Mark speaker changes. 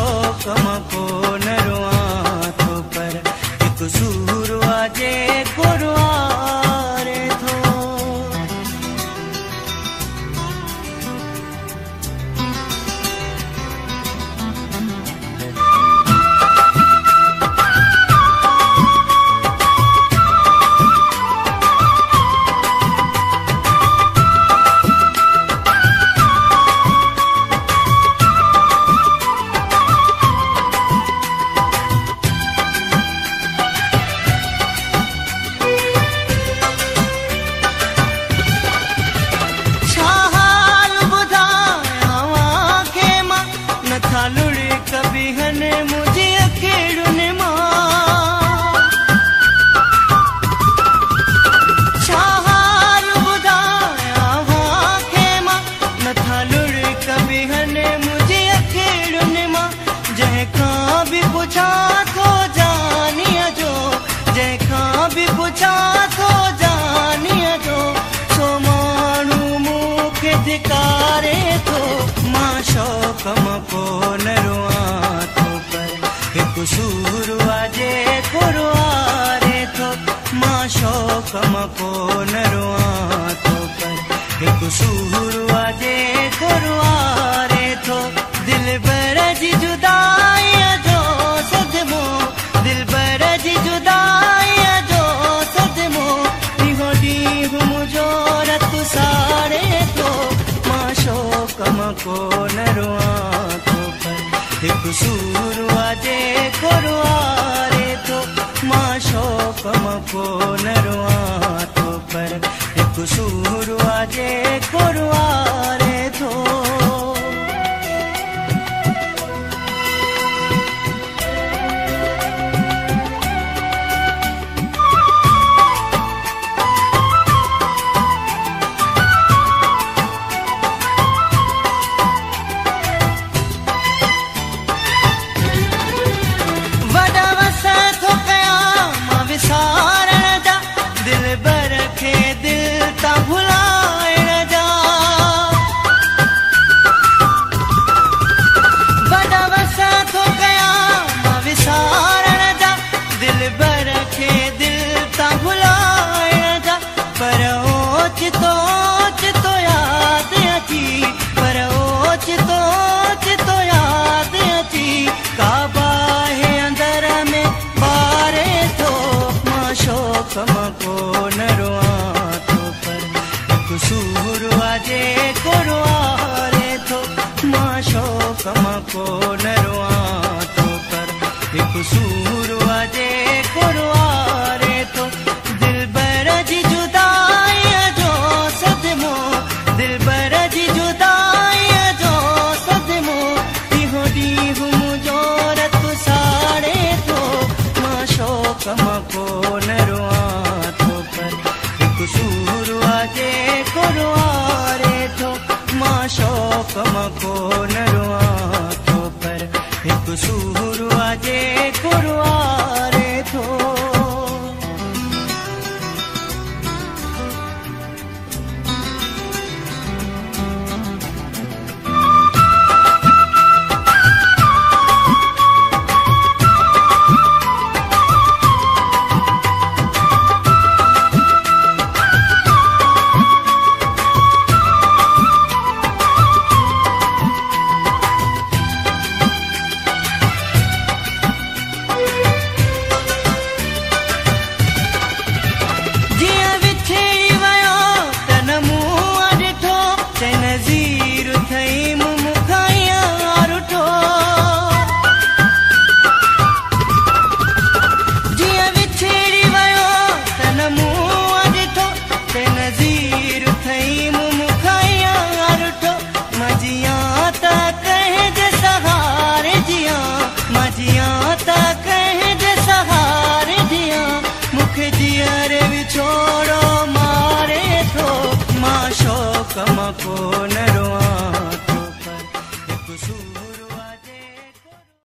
Speaker 1: शौक मको न रुआ थो पर एक सूर आजे गुरुआरे थो। मको न रुआ थो पर एक सूर आजे गुरुआरे थो। मां शौक मको न रुआ थो पर एक सूर आजे गुरुआरे थो। दिल बर जी जुदाई जो सदमो, दिल बर जी जुदाई जो सदमो, ॾींहों ॾींहुं मुझो रत साड़े थो। मां शौक मको न रुआ एक सूर आजे गुरुआरे थो। मां शौक मको न रुआ थो पर एक सूर आजे गुरुआरे थो। मको न रुआ थो पर एक सूर आजे गुरुआरे थो। मां शौक मको न रुआ थो पर एक सूर आजे गुरुआरे थो। दिल बर जी जुदाई जो सदमो, दिल बर जी जुदाई जो सदमो, ॾींहों ॾींहुं मुझो रत साड़े थो। मां शौक मको न रुआ सूर आजे गुरुआरे थो। मां शौक मको न रुआ थो पर एक सूर आजे गुरुआरे थो। जिया